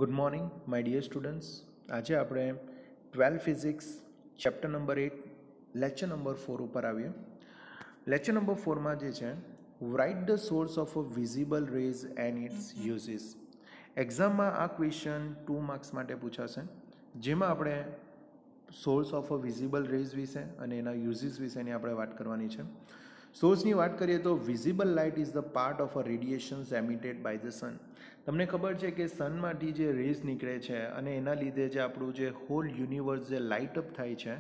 Good morning my dear students. આજે આપણે 12 physics chapter number 8 lecture number 4 ઉપર આવીએ. લેક્ચર નંબર 4માં જે છે write the source of a visible rays and its uses. એક્ઝામમાં આ ક્વેશ્ચન 2 માર્ક્સ માટે પૂછાશે, જેમાં આપણે source of a visible rays વિશે અને એના યુઝિસ વિશેની આપણે વાત કરવાની છે. સોર્સની વાત કરીએ તો visible light is the part of a radiations emitted by the sun. તમને ખબર છે કે સનમાંથી જે રેઝ નીકળે છે અને એના લીધે જે આપણું જે હોલ યુનિવર્સ જે લાઇટ અપ થાય છે,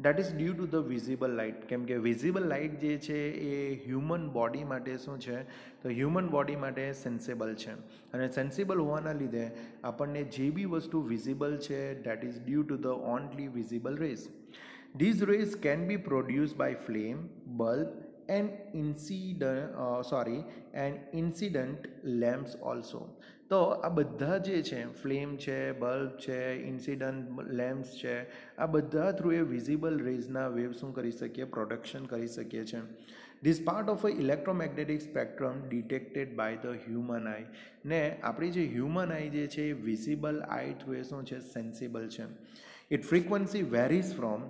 that is due to the visible light. કેમ કે વિઝિબલ લાઇટ જે છે એ હ્યુમન બોડી માટે શું છે, તો હ્યુમન બોડી માટે સેન્સેબલ છે. અને સેન્સિબલ હોવાના લીધે આપણને જે બી વસ્તુ વિઝિબલ છે that is due to the only visible rays. These rays can be produced by flame, bulb, and incident lamps also. તો આ બધા જે છે ફ્લેમ છે, બલ્બ છે, ઇન્સિડન્ટ લેમ્પ્સ છે, આ બધા થ્રુ એ વિઝિબલ રેઝના વેવ શું કરી શકીએ, પ્રોડક્શન કરી શકીએ છીએ. This part of a electromagnetic spectrum detected by the human eye. ને આપણી જે હ્યુમન આઈ જે છે એ વિઝિબલ આઈ થ્રુ એ શું છે, સેન્સિબલ છે. It frequency varies from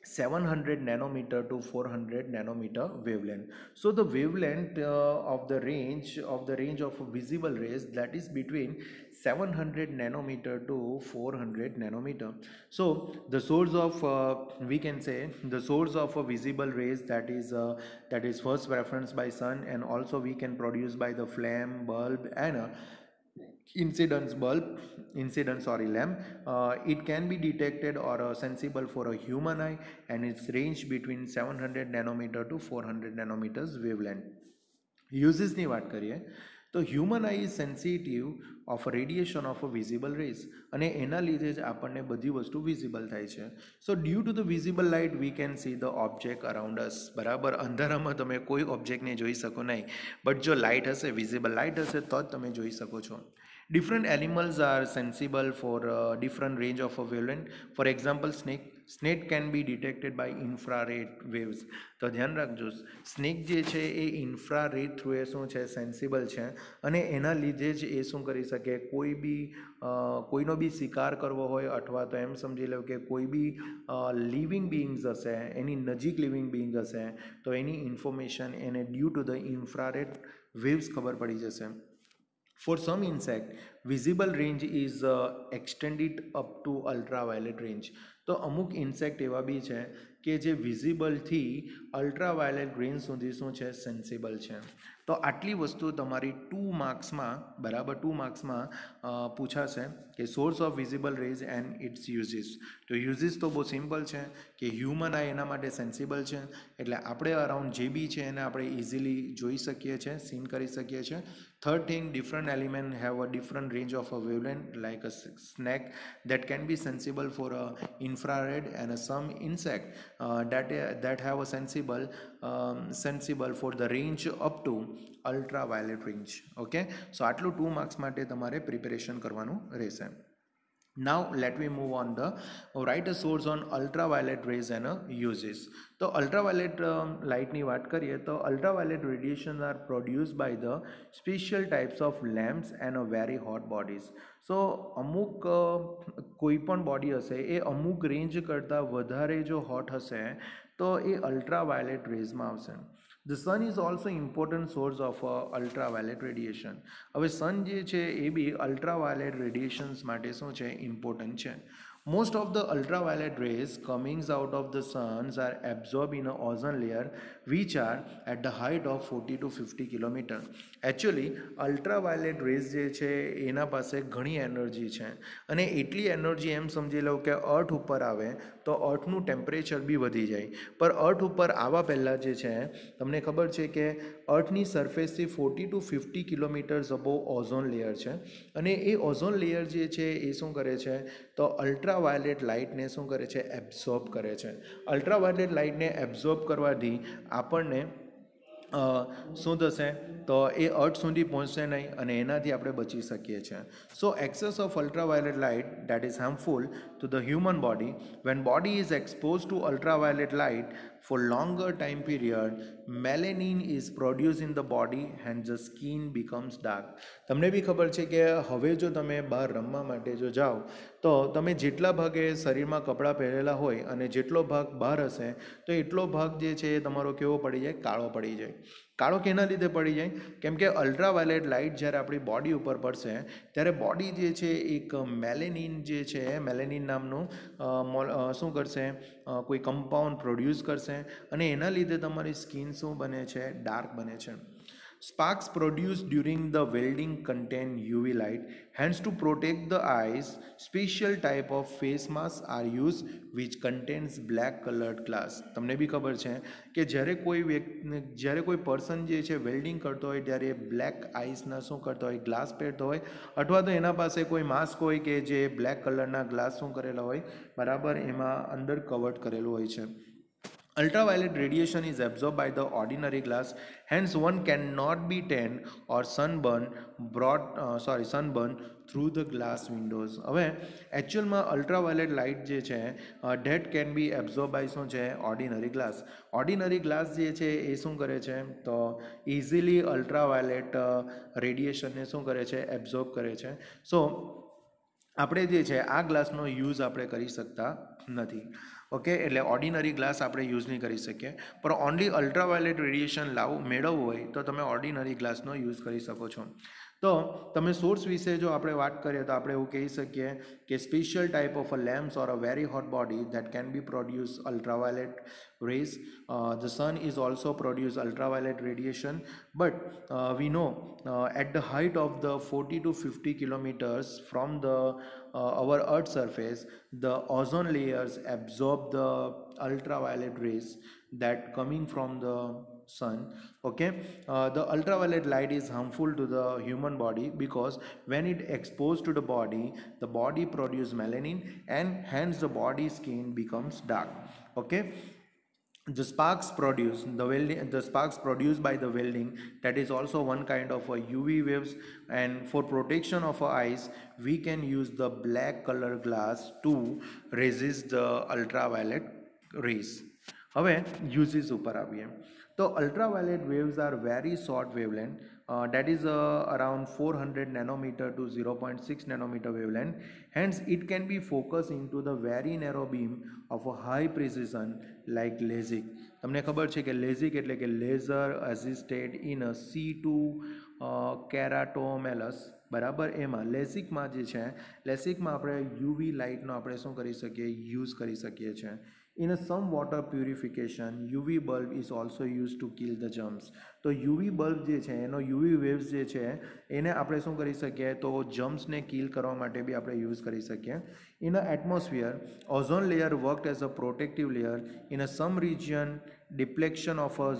700 nanometer to 400 nanometer wavelength. So the wavelength of the range of visible rays, that is between 700 nanometer to 400 nanometer. So the source of we can say the source of a visible rays, that is first reference by sun, and also we can produce by the flame, bulb, and lamp. It can be detected or sensible for a human eye, and its range between 700 nanometer to 400 nanometers wavelength. Uses ની વાત કરીએ તો human eye is sensitive of radiation of a visible rays, અને એના લીધે જ આપણને બધી વસ્તુ વિઝિબલ થાય છે. So due to the visible light we can see the object around us. બરાબર, અંધારામાં તમે કોઈ ઓબ્જેક્ટને જોઈ શકો નહીં, બટ જો લાઇટ હશે, વિઝિબલ લાઇટ હશે તો જ તમે જોઈ શકો છો. Different animals are sensible for different range of a wavelength. For example, snake can be detected by infrared waves. તો ધ્યાન રાખજો, સ્નેક જે છે એ ઇન્ફ્રારેડ થ્રુ એ શું છે, સેન્સિબલ છે, અને એના લીધે જ એ શું કરી શકે, કોઈનો બી શિકાર કરવો હોય, અથવા તો એમ સમજી લો કે કોઈ બી લિવિંગ બિંગ્સ હશે, એની નજીક લિવિંગ બિંગ હશે, તો એની ઇન્ફોર્મેશન એને due to the infrared waves ખબર પડી જશે. For some insect, visible range is extended up to ultraviolet range. તો અમુક ઇન્સેક્ટ એવા બી છે કે જે વિઝિબલથી અલ્ટ્રાવાયોલેટ રેન્જ સુધી શું છે, સેન્સિબલ છે. તો આટલી વસ્તુ તમારી 2 માર્ક્સમાં, બરાબર, 2 માર્ક્સમાં પૂછાશે કે source of visible rays and its uses. તો યુઝિસ તો બહુ સિમ્પલ છે કે હ્યુમન આ એના માટે સેન્સિબલ છે, એટલે આપણે અરાઉન્ડ જે બી છે એને આપણે ઇઝીલી જોઈ શકીએ છીએ, સીન કરી શકીએ છીએ. Third thing, different element have a different range of a wavelength, like a snake that can be sensible for a infrared, and some insect that have a sensible for the range up to ultraviolet range. Okay, so આટલું 2 marks માટે તમારે preparation કરવાનું રહેશે. Now let me move on the write a source on ultraviolet rays and uses. તો ultraviolet light ની વાત કરીએ તો ultraviolet radiations are produced by the special types of lamps and very hot bodies. So અમુક કોઈ પણ body હશે એ અમુક રેન્જ કરતાં વધારે જો હોટ હશે તો એ અલ્ટ્રાવાયોલેટ રેઝમાં આવશે. The sun is also important source of ultraviolet radiation. હવે સન જે છે એ બી અલ્ટ્રાવાયોલેટ રેડિયેશન્સ માટે શું છે, ઇમ્પોર્ટન્ટ છે. Most of the ultraviolet rays coming out of the suns are absorbed in a ozone layer, which are at the height of 40 to 50 km. Actually ultraviolet rays જે છે એના પાસે ઘણી એનર્જી છે, અને એટલી એનર્જી એમ સમજી લો કે અર્થ ઉપર આવે તો અર્થનું ટેમ્પરેચર બી વધી જાય. પર અર્થ ઉપર આવવા પહેલાં જે છે તમને ખબર છે કે અર્થની સરફેસથી 40 to 50 kilometres above ozone layer છે, અને એ ઓઝોન લેયર જે છે એ શું કરે છે, તો અલ્ટ્રાવાયોલેટ લાઇટને શું કરે છે, એબ્ઝોર્બ કરે છે. અલ્ટ્રાવાયોલેટ લાઇટને એબ્ઝોર્બ કરવાથી આપણને શું થશે, તો એ અર્થ સુધી પહોંચશે નહીં અને એનાથી આપણે બચી શકીએ છીએ. So excess of ultraviolet light that is harmful to the human body. When body is exposed to ultraviolet light for longer time period, melanin is produced in the body and the skin becomes dark. તમને બી ખબર છે કે હવે જો તમે બહાર રમવા માટે જો જાઓ તો તમે જેટલા ભાગે શરીરમાં કપડાં પહેરેલા હોય અને જેટલો ભાગ બહાર હશે તો એટલો ભાગ જે છે એ તમારો કેવો પડી જાય, કાળો પડી જાય. કાળો કેના લીધે પડી જાય? કેમ કે અલ્ટ્રાવાયોલેટ લાઇટ જ્યારે આપણી બોડી ઉપર પડશે ત્યારે બોડી જે છે એક મેલેનિન જે છે મેલેનિન નામનું શું કરશે, કોઈ કમ્પાઉન્ડ પ્રોડ્યુસ કરશે અને એના લીધે તમારી સ્કિન શું બને છે, ડાર્ક બને છે. Sparks produced during the welding contain UV light. Hence, to protect the eyes, special type of face masks are used which contains black colored glass. તમને બી ખબર છે કે જ્યારે કોઈ પર્સન જે છે વેલ્ડિંગ કરતો હોય ત્યારે બ્લેક આઈસના શું કરતો હોય, ગ્લાસ પહેરતો હોય અથવા તો એના પાસે કોઈ માસ્ક હોય કે જે બ્લેક કલરના ગ્લાસ શું કરેલા હોય, બરાબર એમાં અંદર કવર્ડ કરેલું હોય છે. Ultraviolet radiation is absorbed by the ordinary glass, hence one cannot be tanned or sunburn through the glass windows. હવે એકચ્યુઅલમાં અલ્ટ્રાવાયોલેટ લાઇટ જે છે that can be absorb by શું છે, ઓર્ડિનરી ગ્લાસ. ઓર્ડિનરી ગ્લાસ જે છે એ શું કરે છે તો ઇઝીલી અલ્ટ્રાવાયોલેટ રેડિયેશનને શું કરે છે, એબ્ઝોર્બ કરે છે. સો આપણે જે છે આ ગ્લાસનો યુઝ આપણે કરી શકતા નથી. ઓકે, એટલે ઓર્ડિનરી ગ્લાસ આપણે યુઝ નહીં કરી શકીએ, પણ ઓનલી અલ્ટ્રાવાયોલેટ રેડિયેશન મેળવવું હોય તો તમે ઓર્ડિનરી ગ્લાસનો યુઝ કરી શકો છો. તો તમે સોર્સ વિશે જો આપણે વાત કરીએ તો આપણે એવું કહી શકીએ કે special type of a lamps or a very hot body that can be produce ultraviolet rays. The sun is also produce ultraviolet radiation, but we know at the height of the 40 to 50 kilometers from the our earth surface, the ozone layers absorb the ultraviolet rays that coming from the sun. Okay, the ultraviolet light is harmful to the human body because when it exposed to the body produce melanin and hence the body skin becomes dark. Okay, the sparks produced by the welding, that is also one kind of a UV waves, and for protection of our eyes we can use the black color glass to resist the ultraviolet rays. હવે uses ઉપર આવીએ તો ultraviolet waves are very short wavelength, that is around 400 nanometer to 0.6 nanometer wavelength. Hence it can be focused into the very narrow beam of a high precision like LASIK. તમને ખબર છે કે LASIK એટલે કે laser અસિસ્ટેડ in C2 કેરાટોમેલસ, બરાબર. એમાં લેસિકમાં જે છે, લેસિકમાં આપણે યુવી લાઇટનો આપણે શું કરી શકીએ, યુઝ કરી શકીએ છીએ. In a some water purification, UV bulb is also used to kill the germs. તો UV બલ્બ જે છે એનો UV વેવ્સ જે છે એને આપણે શું કરી શકીએ તો જમ્સને કિલ કરવા માટે બી આપણે યુઝ કરી શકીએ. In a atmosphere, ozone layer worked as a protective layer. In a some region, depletion of a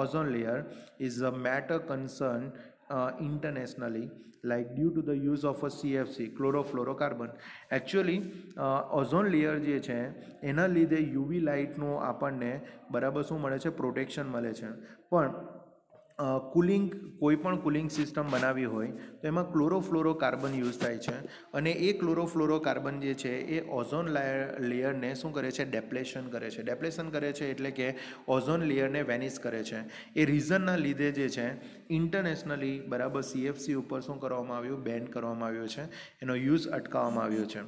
ozone layer is a matter concern internationally, like due to the use of a CFC, chlorofluorocarbon. Actually ozone layer જે છે એના લીધે UV લાઇટનું આપણને બરાબર શું મળે છે, protection મળે છે. પણ કુલિંગ, કોઈ પણ કુલિંગ સિસ્ટમ બનાવી હોય તો એમાં ક્લોરોફ્લોરોકાર્બન યુઝ થાય છે અને એ ક્લોરોફ્લોરોકાર્બન જે છે એ ઓઝોન લેયરને શું કરે છે, ડેપ્લેશન કરે છે. ડેપ્લેશન કરે છે એટલે કે ઓઝોન લેયરને વેનિશ કરે છે. એ રીઝનના લીધે જે છે ઇન્ટરનેશનલી બરાબર CFC ઉપર શું કરવામાં આવ્યું, બેન કરવામાં આવ્યો છે, એનો યુઝ અટકાવવામાં આવ્યો છે.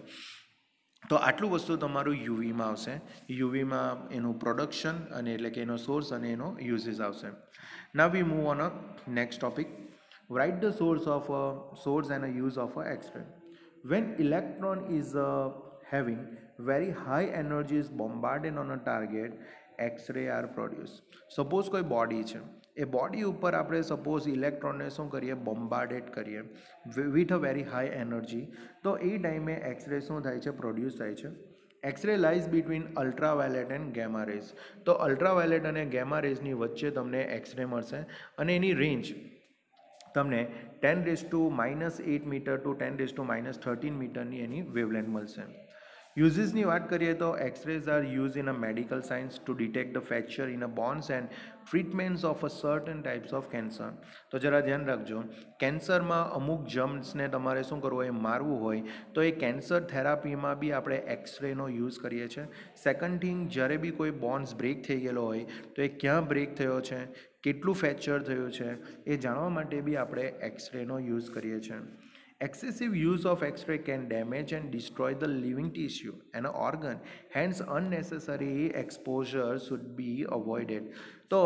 તો આટલું વસ્તુ તમારું યુવીમાં આવશે. યુવીમાં એનું પ્રોડક્શન અને એટલે કે એનો સોર્સ અને એનો યુઝીસ આવશે. Now we move on a next topic. Write the source and a use of a X-ray. When electron is having very high energy is bombarded on a target, X-ray are produced. Suppose કોઈ body છે, એ body ઉપર આપણે suppose ઇલેક્ટ્રોનને શું કરીએ, બોમ્બાર્ડેડ કરીએ with a very high energy, તો એ ટાઈમે એક્સરે શું થાય છે, પ્રોડ્યુસ થાય છે. X ray lies between ultraviolet and gamma rays. તો અલ્ટ્રાવાયોલેટ અને ગેમા રેઝની વચ્ચે તમને એક્સરે મળશે અને એની રેન્જ તમને 10⁻⁻8 મીટર ટુ 10⁻13 મીટરની એની વેવલેન્થ મળશે. યુઝીસની વાત કરીએ તો x rays are use in a medical science to detect the fracture in a bones and treatments of a certain types of cancer. તો જરા ધ્યાન રાખજો, કેન્સરમાં અમુક જમ્સને તમારે શું કરવું હોય, મારવું હોય તો એ કેન્સર થેરાપીમાં બી આપણે એક્સરેનો યુઝ કરીએ છીએ. સેકન્ડ થિંગ, જ્યારે બી કોઈ બોન્સ બ્રેક થઈ ગયેલો હોય તો એ ક્યાં બ્રેક થયો છે, કેટલું ફ્રેક્ચર થયું છે એ જાણવા માટે બી આપણે એક્સરેનો યુઝ કરીએ છીએ. Excessive use of X-ray can damage and destroy the living tissue and organ. Hence, unnecessary exposure should be avoided. તો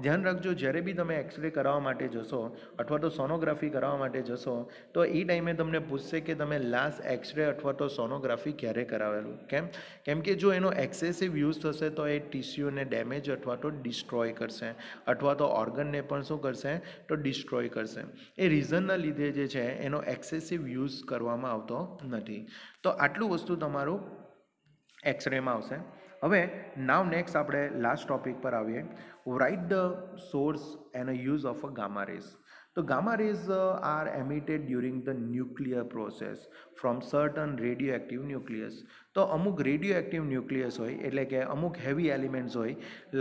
ધ્યાન રાખજો, જ્યારે બી તમે એક્સરે કરાવવા માટે જશો અથવા તો સોનોગ્રાફી કરાવવા માટે જશો તો એ ટાઈમે તમને પૂછશે કે તમે લાસ્ટ એક્સરે અથવા તો સોનોગ્રાફી ક્યારે કરાવેલું. કેમ કે જો એનો એક્સેસિવ યુઝ થશે તો એ ટિશ્યુને ડેમેજ અથવા તો ડિસ્ટ્રોય કરશે અથવા તો ઓર્ગનને પણ શું કરશે તો ડિસ્ટ્રોય કરશે. એ રીઝનના લીધે જે છે એનો એક્સેસિવ યુઝ કરવામાં આવતો નથી. તો આટલું વસ્તુ તમારું એક્સરેમાં આવશે. હવે નાવ નેક્સ્ટ આપણે લાસ્ટ ટોપિક પર આવીએ. Write the source and use of a gamma rays. તો gamma rays are emitted during the nuclear process from certain radioactive nucleus. તો અમુક રેડિયોએક્ટિવ ન્યુક્લિયસ હોય એટલે કે અમુક હેવી એલિમેન્ટ્સ હોય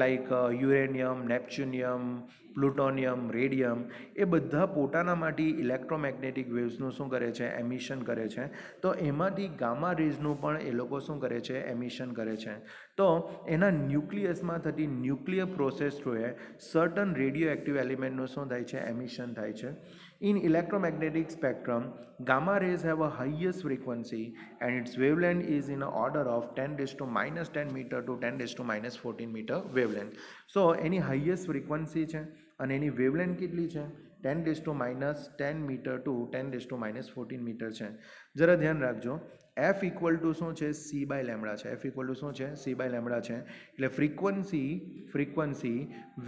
like uranium, neptunium, plutonium, radium, એ બધા પોતાનામાંથી ઇલેક્ટ્રોમેગ્નેટિક વેવ્સનું શું કરે છે, એમિશન કરે છે. તો એમાંથી ગામા રેઝનું પણ એ લોકો શું કરે છે, એમિશન કરે છે. તો એના ન્યુક્લિયસમાં થતી ન્યુક્લિયર પ્રોસેસ થ્રુએ સર્ટન રેડિયોએક્ટિવ એલિમેન્ટનું શું થાય છે, એમિશન થાય છે. In electromagnetic spectrum, gamma rays have a highest frequency and its wavelength is in the order of 10 raised to minus 10 meter to 10 raised to minus 14 meter wavelength. So any highest frequency છે અને એની wavelength કેટલી છે, 10 raised to minus 10 meter to 10 raised to minus 14 meter છે. જરા ધ્યાન રાખજો, F equal to શું છે, C બાય લેમડા છે. F ઇક્વલ ટુ શું છે, C બાય લેમડા છે. એટલે ફ્રીક્વન્સી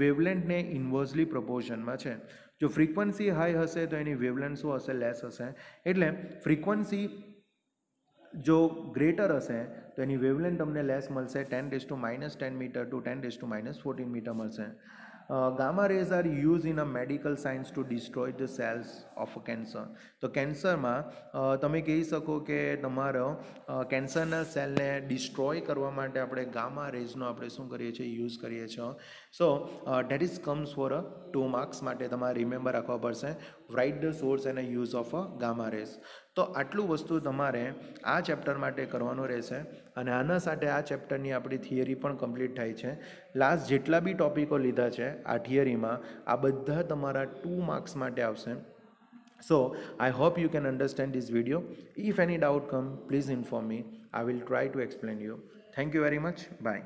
વેવલેન્થને ઇન્વર્સલી પ્રપોર્શનમાં છે. જો ફ્રીક્વન્સી હાઈ હશે તો એની વેવલેન્થ શું હશે, લેસ હશે. એટલે ફ્રીક્વન્સી જો ગ્રેટર હશે તો એની વેવલેન્થ તમને લેસ મળશે, 10 raise to minus 10 metre to 10 raise to minus 14 metre મળશે. Gamma rays are use in a medical science to destroy the cells of cancer. તો કેન્સરમાં તમે કહી શકો કે તમારો કેન્સરના સેલને ડિસ્ટ્રોય કરવા માટે આપણે ગામા રેઝનો આપણે શું કરીએ છીએ, યુઝ કરીએ છીએ. So that is comes for 2 marks માટે તમારે રિમેમ્બર રાખવા પડશે. Write the source and use of a gamma rays. તો આટલું વસ્તુ તમારે આ ચેપ્ટર માટે કરવાનું રહેશે અને આના સાથે આ ચેપ્ટરની આપણી થિયરી પણ કમ્પ્લીટ થાય છે. લાસ્ટ જેટલા બી ટોપિકો લીધા છે આ થિયરીમાં, આ બધા તમારા 2 માર્ક્સ માટે આવશે. So I hope you can understand this video. If any doubt come, please inform me. I will try to explain you. Thank you very much. Bye.